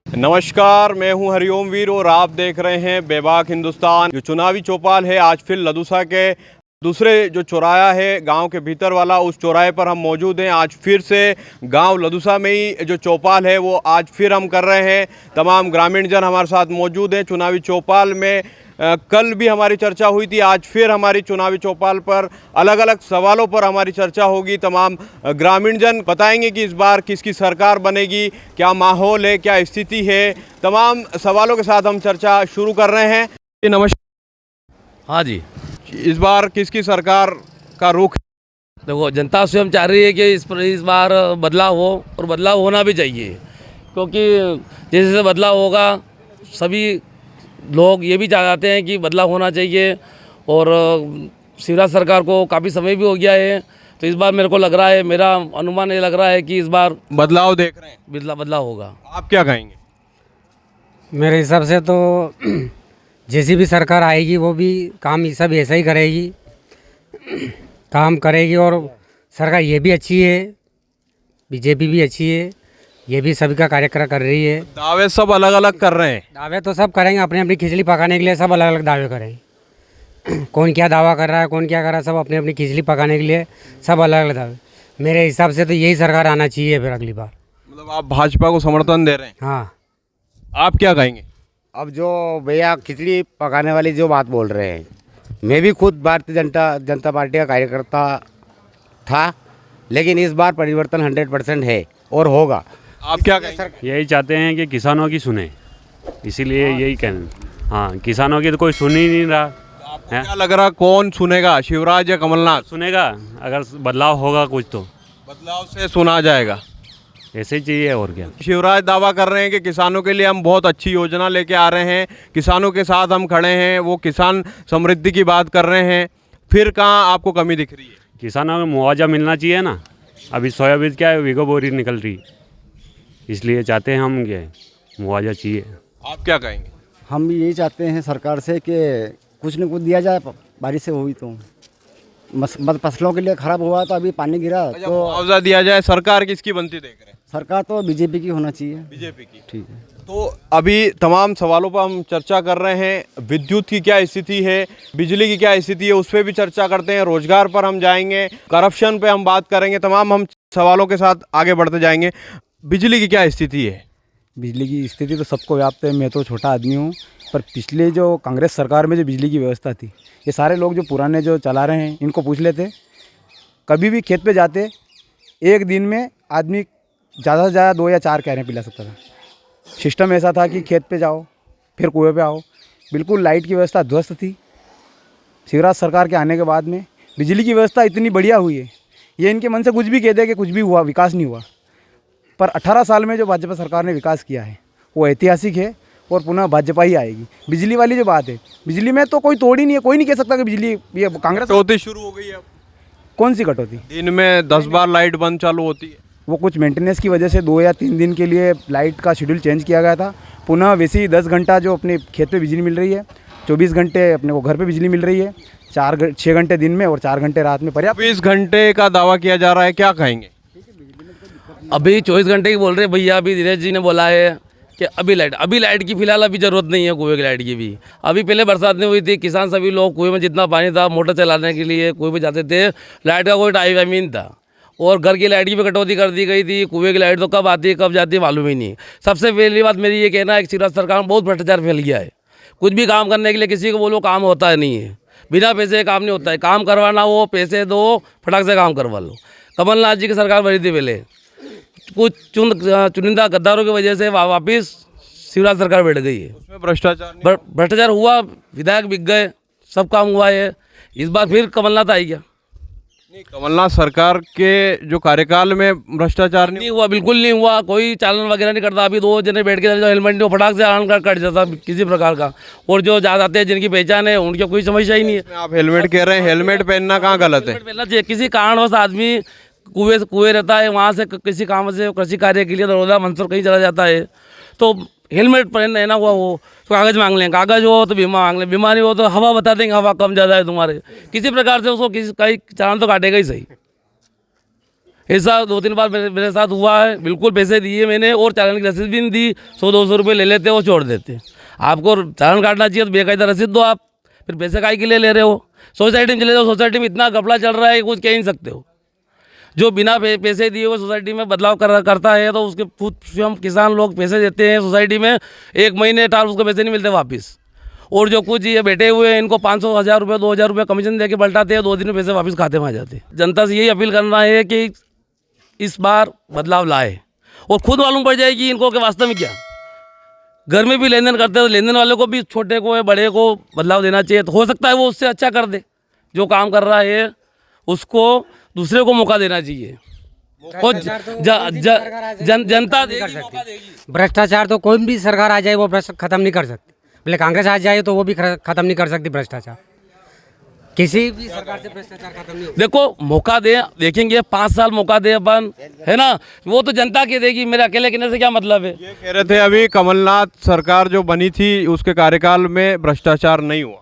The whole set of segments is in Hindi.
नमस्कार, मैं हूं हरिओम वीर और आप देख रहे हैं बेबाक हिंदुस्तान। जो चुनावी चौपाल है, आज फिर लदुसा के दूसरे जो चौराहा है गांव के भीतर वाला, उस चौराहे पर हम मौजूद हैं। आज फिर से गांव लदुसा में ही जो चौपाल है वो आज फिर हम कर रहे हैं। तमाम ग्रामीण जन हमारे साथ मौजूद हैं। चुनावी चौपाल में कल भी हमारी चर्चा हुई थी, आज फिर हमारी चुनावी चौपाल पर अलग अलग सवालों पर हमारी चर्चा होगी। तमाम ग्रामीण जन बताएंगे कि इस बार किसकी सरकार बनेगी, क्या माहौल है, क्या स्थिति है। तमाम सवालों के साथ हम चर्चा शुरू कर रहे हैं। नमस्कार। हाँ जी, इस बार किसकी सरकार का रुख? देखो जनता स्वयं चाह रही है कि इस बार बदलाव हो और बदलाव होना भी चाहिए, क्योंकि जैसे जैसे बदलाव होगा सभी लोग ये भी चाहते हैं कि बदलाव होना चाहिए। और शिवराज सरकार को काफ़ी समय भी हो गया है, तो इस बार मेरे को लग रहा है, मेरा अनुमान ये लग रहा है कि इस बार बदलाव देख रहे हैं, बदलाव होगा। आप क्या कहेंगे? मेरे हिसाब से तो जैसी भी सरकार आएगी वो भी काम सब ऐसा ही करेगी, काम करेगी। और सरकार ये भी अच्छी है, बीजेपी भी अच्छी है, ये भी सभी का कार्यक्रम कर रही है। दावे सब अलग अलग कर रहे हैं। दावे तो सब करेंगे, अपनी अपनी खिचड़ी पकाने के लिए सब अलग अलग दावे करेंगे। कौन क्या दावा कर रहा है, कौन क्या कर रहा है, सब अपनी अपनी खिचड़ी पकाने के लिए सब अलग अलग दावे। मेरे हिसाब से तो यही सरकार आना चाहिए फिर अगली बार। मतलब आप भाजपा को समर्थन दे रहे हैं? हाँ। आप क्या कहेंगे? अब जो भैया खिचड़ी पकाने वाली जो बात बोल रहे हैं, मैं भी खुद भारतीय जनता पार्टी का कार्यकर्ता था, लेकिन इस बार परिवर्तन 100% है और होगा। आप क्या कहेंगे? यही चाहते हैं कि किसानों की सुने, इसीलिए यही कहना। हाँ, किसानों की तो कोई सुन ही नहीं रहा आपको क्या लग रहा, कौन सुनेगा, शिवराज या कमलनाथ? सुनेगा अगर बदलाव होगा कुछ तो बदलाव से सुना जाएगा, ऐसे ही चाहिए और क्या। शिवराज दावा कर रहे हैं कि किसानों के लिए हम बहुत अच्छी योजना लेके आ रहे हैं, किसानों के साथ हम खड़े हैं। वो किसान समृद्धि की बात कर रहे हैं। फिर कहाँ आपको कमी दिख रही है? किसानों को मुआवजा मिलना चाहिए ना। अभी सोयाबीन क्या है, वीगो बोरी निकल रही, इसलिए चाहते हैं हम कि मुआवजा चाहिए। आप क्या कहेंगे? हम भी यही चाहते हैं सरकार से कि कुछ न कुछ दिया जाए। बारिश से हुई तो फसलों के लिए खराब हुआ, तो अभी पानी गिरा तो मुआवजा दिया जाए। सरकार किसकी बनती देख रहे हैं? सरकार तो बीजेपी की होना चाहिए। बीजेपी की। ठीक है। तो अभी तमाम सवालों पर हम चर्चा कर रहे हैं। विद्युत की क्या स्थिति है, बिजली की क्या स्थिति है, उस पर भी चर्चा करते हैं। रोजगार पर हम जाएंगे, करप्शन पे हम बात करेंगे। तमाम हम सवालों के साथ आगे बढ़ते जाएंगे। बिजली की क्या स्थिति है? बिजली की स्थिति तो सबको व्याप्त है। मैं तो छोटा आदमी हूँ, पर पिछले जो कांग्रेस सरकार में जो बिजली की व्यवस्था थी, ये सारे लोग जो पुराने जो चला रहे हैं इनको पूछ लेते। कभी भी खेत पे जाते, एक दिन में आदमी ज़्यादा से ज़्यादा 2 या 4 कैरें पिला सकता था। सिस्टम ऐसा था कि खेत पे जाओ फिर कुएं पे आओ। बिल्कुल लाइट की व्यवस्था ध्वस्त थी। शिवराज सरकार के आने के बाद में बिजली की व्यवस्था इतनी बढ़िया हुई है, ये इनके मन से कुछ भी कह दे कि कुछ भी हुआ, विकास नहीं हुआ। पर 18 साल में जो भाजपा सरकार ने विकास किया है वो ऐतिहासिक है और पुनः भाजपा ही आएगी। बिजली वाली जो बात है, बिजली में तो कोई तोड़ ही नहीं है। कोई नहीं कह सकता कि बिजली ये कांग्रेस कटौती शुरू हो गई है। अब कौन सी कटौती? दिन में 10 बार लाइट बंद चालू होती है। वो कुछ मेंटेनेंस की वजह से 2 या 3 दिन के लिए लाइट का शेड्यूल चेंज किया गया था। पुनः वैसे ही 10 घंटा जो अपने खेत पे बिजली मिल रही है, 24 घंटे अपने को घर पे बिजली मिल रही है। 6 घंटे दिन में और 4 घंटे रात में पर्याप्त। 20 घंटे का दावा किया जा रहा है, क्या कहेंगे? अभी 24 घंटे की बोल रहे भैया। अभी धीरज जी ने बोला है कि अभी लाइट की फिलहाल अभी ज़रूरत नहीं है, कुएं की लाइट की भी। अभी पहले बरसात नहीं हुई थी, किसान सभी लोग कुएं में जितना पानी था मोटर चलाने के लिए कुएं में जाते थे। लाइट का कोई टाइम था, और घर की लाइट की भी कटौती कर दी गई थी। कुएं की लाइट तो कब आती है कब जाती है मालूम ही नहीं। सबसे पहली बात मेरी ये कहना है कि शिवराज सरकार में बहुत भ्रष्टाचार फैल गया है। कुछ भी काम करने के लिए किसी को बोलो, काम होता है नहीं है। बिना पैसे काम नहीं होता है। काम करवाना हो, पैसे दो, फटाक से काम करवा लो। कमलनाथ जी की सरकार बनी थी पहले, कुछ चुनिंदा गद्दारों की वजह से वापिस शिवराज सरकार बैठ गई है। उसमें भ्रष्टाचार हुआ, विधायक बिक गए, सब काम हुआ है। इस बार फिर कमलनाथ आई क्या? नहीं, कमलनाथ सरकार के जो कार्यकाल में भ्रष्टाचार नहीं हुआ, बिल्कुल नहीं हुआ। कोई चालन वगैरह नहीं करता। अभी 2 जने बैठ के जो हेलमेट नहीं, फटाक से चालान कट जाता किसी प्रकार का। और जो जाते हैं जिनकी पहचान है उनकी कोई समस्या ही नहीं है। आप हेलमेट कह रहे हैं, हेलमेट पहनना कहाँ गलत है? पहनना चाहिए। किसी कारणवश आदमी कुएं रहता है, वहाँ से किसी काम से कृषि कार्य के लिए दरोदा मंसूर कहीं चला जाता है, तो हेलमेट पहनना हुआ वो तो कागज़ मांग लें। कागज़ हो तो बीमा मांग लें, बीमा नहीं हो तो हवा बता देंगे, हवा कम ज़्यादा है तुम्हारे। किसी प्रकार से उसको कहीं चालान तो काटेगा ही सही। ऐसा 2-3 बार मेरे साथ हुआ है। बिल्कुल पैसे दिए मैंने और चालान की रसीद भी नहीं दी। 100-200 रुपये ले लेते और छोड़ देते। आपको चालान काटना चाहिए तो बेकायदा रसीद दो आप, फिर पैसे काहे के लिए ले रहे हो। सोसाइटी में चले जाओ, सोसाइटी में इतना घपला चल रहा है कुछ कह नहीं सकते हो। जो बिना पैसे दिए हुए सोसाइटी में बदलाव करता है तो उसके खुद स्वयं किसान लोग पैसे देते हैं सोसाइटी में, 1 महीने टाल उसको पैसे नहीं मिलते वापस। और जो कुछ ये बैठे हुए हैं इनको 500, 1000 रुपये, 2000 रुपये कमीशन देके पलटाते हैं, 2 दिन में पैसे वापस खाते में आ जाते हैं। जनता से यही अपील करना है कि इस बार बदलाव लाए और खुद मालूम पड़ जाएगी इनको कि वास्तव में क्या। घर में भी लेन देन करते हैं तो लेन देन वाले को भी, छोटे को बड़े को बदलाव देना चाहिए। तो हो सकता है वो उससे अच्छा कर दे, जो काम कर रहा है उसको दूसरे को मौका देना चाहिए। और जनता देगी, मौका देगी। भ्रष्टाचार तो कोई भी सरकार आ जाए वो खत्म नहीं कर सकती। पहले कांग्रेस आ जाए तो वो भी खत्म नहीं कर सकती भ्रष्टाचार। किसी भी सरकार से भ्रष्टाचार खत्म नहीं। देखो मौका दे, देखेंगे 5 साल मौका दे अपन, है ना, वो तो जनता की देगी। मेरे अकेले कहने से क्या मतलब है। ये कह रहे थे अभी कमलनाथ सरकार जो बनी थी उसके कार्यकाल में भ्रष्टाचार नहीं हुआ।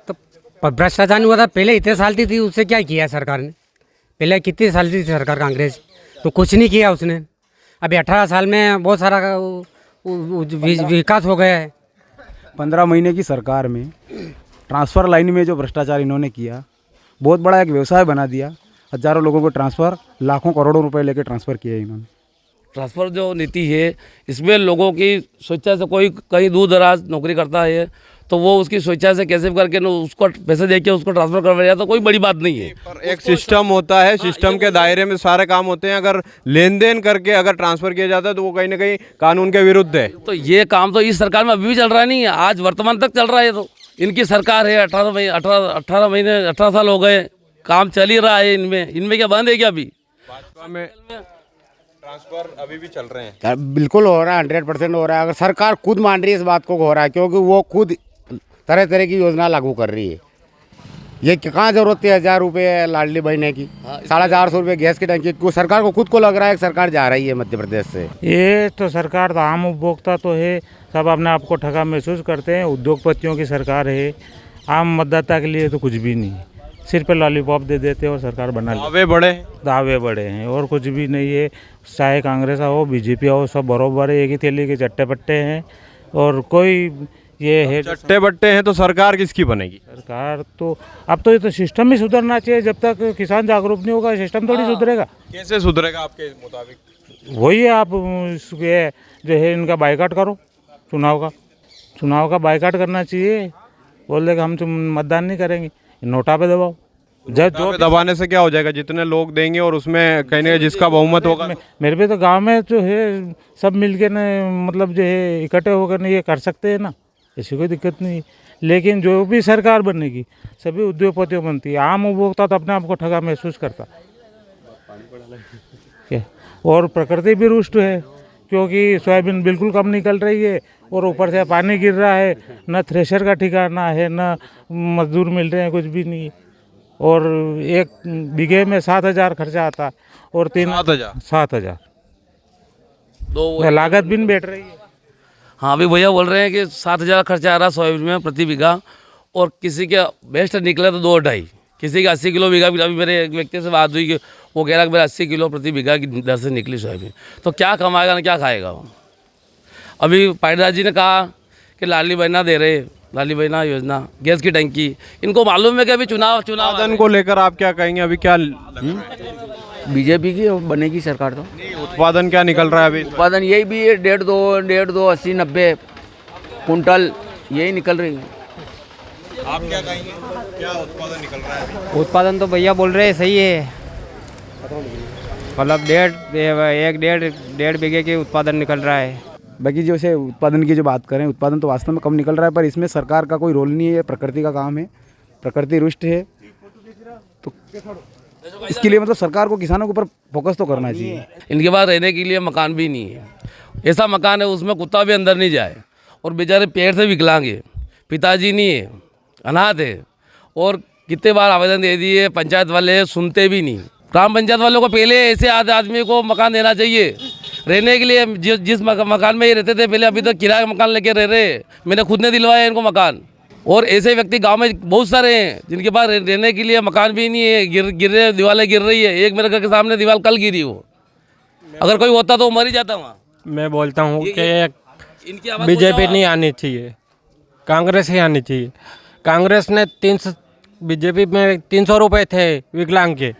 तो भ्रष्टाचार नहीं हुआ था, पहले इतने साल की थी, उससे क्या किया सरकार ने। पहले कितनी साल थी सरकार कांग्रेस, तो कुछ नहीं किया उसने। अभी 18 साल में बहुत सारा विकास हो गया है। 15 महीने की सरकार में ट्रांसफ़र लाइन में जो भ्रष्टाचार इन्होंने किया, बहुत बड़ा एक व्यवसाय बना दिया। हज़ारों लोगों को ट्रांसफ़र, लाखों करोड़ों रुपए लेके ट्रांसफ़र किया इन्होंने। ट्रांसफ़र जो नीति है इसमें लोगों की स्वेच्छा से, कोई कहीं दूर दराज नौकरी करता है तो वो उसकी स्वेच्छा से कैसे भी करके उसको पैसे दे के उसको ट्रांसफ़र करवा दिया, तो कोई बड़ी बात नहीं है। पर एक सिस्टम होता है, सिस्टम के दायरे में सारे काम होते हैं। अगर लेन देन करके अगर ट्रांसफ़र किया जाता है तो वो कहीं ना कहीं कानून के विरुद्ध है। तो ये काम तो इस सरकार में अभी भी चल रहा नहीं है, आज वर्तमान तक चल रहा है। तो इनकी सरकार है, 18 साल हो गए, काम चल ही रहा है। इनमें क्या बंद है क्या अभी? भाजपा में ट्रांसफर अभी भी चल रहे हैं। बिल्कुल हो रहा है, 100% हो रहा है। अगर सरकार खुद मान रही है इस बात को हो रहा है, क्योंकि वो खुद तरह तरह की योजना लागू कर रही है। ये कहाँ जरूरत है 1000 रुपये लाडली बहने की, 450 रुपये गैस की टंकी को। सरकार को खुद को लग रहा है कि सरकार जा रही है मध्य प्रदेश से। ये तो सरकार तो आम उपभोक्ता तो है, सब अपने आप को ठगा महसूस करते हैं। उद्योगपतियों की सरकार है, आम मतदाता के लिए तो कुछ भी नहीं है। सिर पे लॉलीपॉप दे देते हैं और सरकार बना लेते। दावे बड़े हैं और कुछ भी नहीं है। चाहे कांग्रेस हो, बीजेपी हो, सब बराबर है, एक ही थैली के चट्टे पट्टे हैं। और कोई ये है चट्टे बट्टे हैं तो सरकार किसकी बनेगी? सरकार तो अब तो ये तो सिस्टम ही सुधरना चाहिए। जब तक किसान जागरूक नहीं होगा सिस्टम थोड़ी सुधरेगा। कैसे सुधरेगा आपके मुताबिक? वही है, आप ये जो है इनका बाइकाट करो, चुनाव का बाइकाट करना चाहिए। बोल देगा हम तुम मतदान नहीं करेंगे, नोटा पे दबाओ। जो दबाने से क्या हो जाएगा? जितने लोग देंगे और उसमें कहीं जिसका बहुमत होगा। मेरे पे तो गांव में जो है सब मिलके न, मतलब जो है इकट्ठे होकर न ये कर सकते हैं ना, ऐसी कोई दिक्कत नहीं। लेकिन जो भी सरकार बनेगी सभी उद्योगपतियों बनती है। आम उपभोक्ता तो अपने आप को ठगा महसूस करता क्या। और प्रकृति भी रुष्ट है, क्योंकि सोयाबीन बिल्कुल कम निकल रही है और ऊपर से पानी गिर रहा है। न थ्रेशर का ठिकाना है, न मजदूर मिल रहे हैं, कुछ भी नहीं। और 1 बीघे में 7000 खर्चा आता है और 7,000 लागत भी नहीं बैठ रही है। हाँ अभी भैया बोल रहे हैं कि 7,000 खर्चा आ रहा सोयाबीन में प्रति बीघा, और किसी के बेस्ट निकला तो 2-2.5, किसी का 80 किलो बीघा। अभी मेरे एक व्यक्ति से बात हुई कि वो कह रहा कि मेरा 80 किलो प्रति बीघा की दर से निकली सोयाबीन। तो क्या कमाएगा ना क्या खाएगा वो। अभी पाटीदार जी ने कहा कि लाडली बहना दे रहे, लाडली बहना योजना, गैस की टंकी। इनको मालूम है कि अभी चुनाव को लेकर आप क्या कहेंगे? अभी क्या बीजेपी की बनेगी सरकार तो। उत्पादन क्या निकल रहा है अभी? उत्पादन यही भी है 1.5, 80-90 कुंटल यही निकल रही है। आप क्या कहेंगे, क्या उत्पादन निकल रहा है अभी? उत्पादन तो भैया बोल रहे हैं सही है, मतलब 1.5 बीघे के उत्पादन निकल रहा है। बाकी जो से उत्पादन की जो बात करें, उत्पादन तो वास्तव में कम निकल रहा है, पर इसमें सरकार का कोई रोल नहीं है। ये प्रकृति का काम है, प्रकृति रुष्ट है, तो इसके लिए मतलब सरकार को किसानों के ऊपर फोकस तो करना चाहिए। इनके पास रहने के लिए मकान भी नहीं है। ऐसा मकान है उसमें कुत्ता भी अंदर नहीं जाए, और बेचारे पेड़ से विकलांगे, पिताजी नहीं है, अनाथ है। और कितने बार आवेदन दे दिए, पंचायत वाले सुनते भी नहीं। ग्राम पंचायत वालों को पहले ऐसे आदमी को मकान देना चाहिए रहने के लिए। जिस मकान में ये रहते थे पहले, अभी तक किराए का मकान लेके रह रहे। मैंने खुद ने दिलवाया इनको मकान। और ऐसे व्यक्ति गांव में बहुत सारे हैं जिनके पास रहने के लिए मकान भी नहीं है, गिर रहे, दीवारें गिर रही है। एक मेरे घर के सामने दीवार कल गिरी हो, अगर कोई होता तो मर ही जाता वहाँ। मैं बोलता हूँ कि इनकी आवाज़ बीजेपी नहीं आनी चाहिए, कांग्रेस ही आनी चाहिए। कांग्रेस ने 300, बीजेपी में 300 रुपये थे विकलांग के,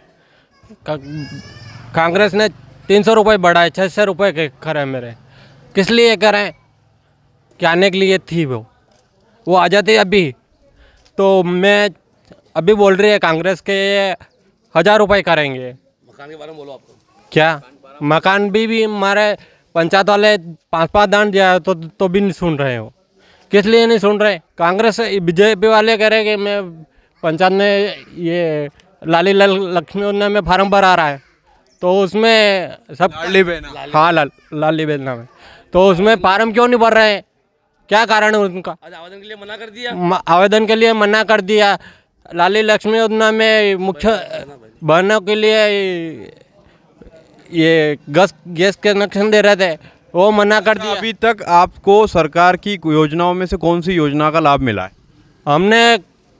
कांग्रेस ने 300 रुपये बढ़ाए, 600 रुपये के करे मेरे। किस लिए करें? कि आने के लिए थी वो आ जाती अभी तो मैं अभी बोल रही है कांग्रेस के 1000 रुपये करेंगे। मकान के बारे में बोलो आपको क्या मकान भी हमारे पंचायत वाले 5-5 दान दिया तो भी नहीं सुन रहे हो। किस लिए नहीं सुन रहे? कांग्रेस बीजेपी वाले कह रहे कि मैं पंचायत में ये लाली लक्ष्मी योजना में फार्म भरा रहा है तो उसमें सब लाडली बहना। हाँ लाली योजना में तो उसमें फार्म क्यों नहीं भर रहे हैं? क्या कारण है उनका? आज आवेदन के लिए मना कर दिया। आवेदन के लिए मना कर दिया। लाली लक्ष्मी योजना में मुख्य बहनों के लिए ये गैस कनेक्शन दे रहे थे, वो मना कर दिया। अभी तक आपको सरकार की योजनाओं में से कौन सी योजना का लाभ मिला है? हमने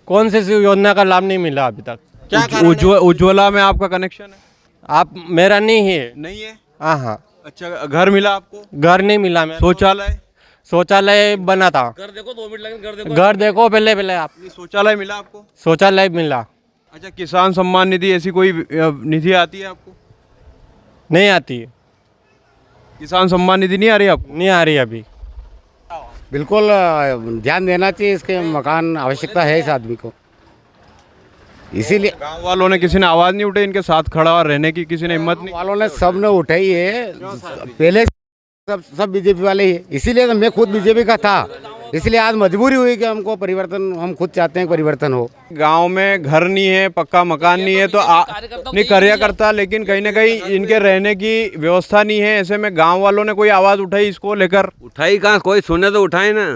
कौन सी योजना का लाभ नहीं मिला अभी तक। क्या उज्ज्वला में आपका कनेक्शन है? आप मेरा नहीं है। नहीं है। हाँ। अच्छा, घर मिला आपको? घर नहीं मिला। मैं शौचालय बना था। घर देखो, 2 मिनट लगे। घर देखो पहले आप। शौचालय मिला आपको? शौचालय मिला। अच्छा, किसान सम्मान निधि ऐसी कोई निधि आती है आपको? नहीं आती है। किसान सम्मान निधि नहीं आ रही आपको? नहीं आ रही अभी। बिल्कुल ध्यान देना चाहिए, इसके मकान आवश्यकता है इस आदमी को। इसीलिए गांव वालों ने, किसी ने आवाज़ नहीं उठाई इनके साथ खड़ा और रहने की? किसी ने हिम्मत नहीं? वालों ने सब ने उठाई है, पहले सब बीजेपी वाले ही। इसीलिए तो मैं खुद बीजेपी का था, इसलिए आज मजबूरी हुई कि हमको परिवर्तन, हम खुद चाहते हैं परिवर्तन हो। गांव में घर नहीं है, पक्का मकान नहीं है तो नहीं कार्यकर्ता, लेकिन कहीं ना कहीं इनके रहने की व्यवस्था नहीं है। ऐसे में गांव वालों ने कोई आवाज़ उठाई इसको लेकर? उठाई कहाँ, कोई सुने तो उठाए ना।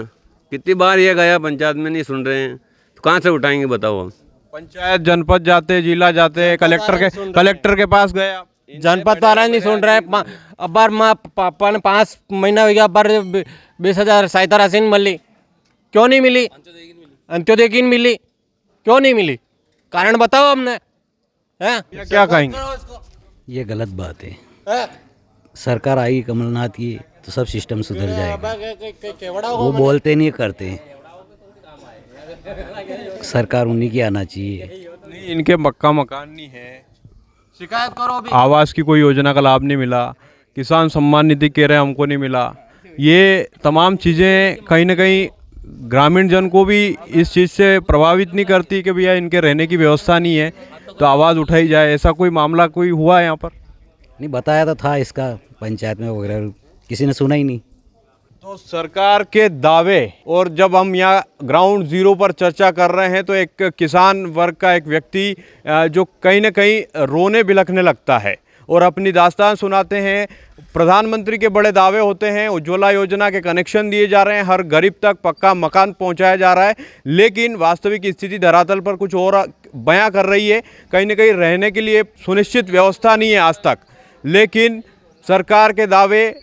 कितनी बार ये गया पंचायत में, नहीं सुन रहे हैं तो कहाँ से उठाएंगे बताओ हम। पंचायत, जनपद जाते, जिला जाते, कलेक्टर के पास गए आप? जनपद वाला नहीं सुन रहे। अब बार 5 महीना हो गया, बार 20,000 सहायता राशि मिली, क्यों नहीं मिली? अंत्योदय की मिली, क्यों नहीं मिली? कारण बताओ हमने। हैं? क्या कहेंगे? ये गलत बात है। सरकार आएगी कमलनाथ की तो सब सिस्टम सुधर जाएगा। वो बोलते नहीं करते, सरकार उन्हीं की आना चाहिए। नहीं, इनके पक्का मकान नहीं है, शिकायत करो भी। आवास की कोई योजना का लाभ नहीं मिला, किसान सम्मान निधि कह रहे हैं हमको नहीं मिला। ये तमाम चीज़ें कहीं ना कहीं ग्रामीण जन को भी इस चीज़ से प्रभावित नहीं करती कि भैया इनके रहने की व्यवस्था नहीं है तो आवाज़ उठाई जाए। ऐसा कोई मामला कोई हुआ है यहाँ पर? नहीं, बताया तो था इसका पंचायत में वगैरह, किसी ने सुना ही नहीं। तो सरकार के दावे, और जब हम यहाँ ग्राउंड जीरो पर चर्चा कर रहे हैं तो एक किसान वर्ग का एक व्यक्ति जो कहीं ना कहीं रोने बिलखने लगता है और अपनी दास्तान सुनाते हैं। प्रधानमंत्री के बड़े दावे होते हैं, उज्ज्वला योजना के कनेक्शन दिए जा रहे हैं, हर गरीब तक पक्का मकान पहुंचाया जा रहा है, लेकिन वास्तविक स्थिति धरातल पर कुछ और बयां कर रही है। कहीं ना कहीं रहने के लिए सुनिश्चित व्यवस्था नहीं है आज तक, लेकिन सरकार के दावे,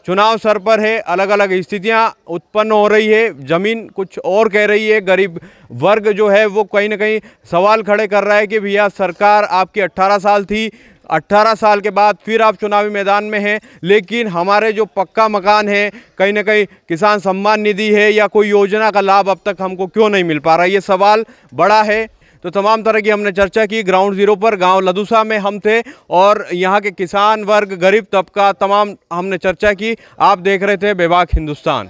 चुनाव सर पर है, अलग अलग स्थितियां उत्पन्न हो रही है, ज़मीन कुछ और कह रही है। गरीब वर्ग जो है वो कहीं ना कहीं सवाल खड़े कर रहा है कि भैया सरकार आपकी 18 साल थी, 18 साल के बाद फिर आप चुनावी मैदान में हैं, लेकिन हमारे जो पक्का मकान है, कहीं ना कहीं किसान सम्मान निधि है या कोई योजना का लाभ अब तक हमको क्यों नहीं मिल पा रहा है, ये सवाल बड़ा है। तो तमाम तरह की हमने चर्चा की। ग्राउंड जीरो पर गांव लदूसा में हम थे और यहाँ के किसान वर्ग, गरीब तबका, तमाम हमने चर्चा की। आप देख रहे थे बेबाक हिंदुस्तान।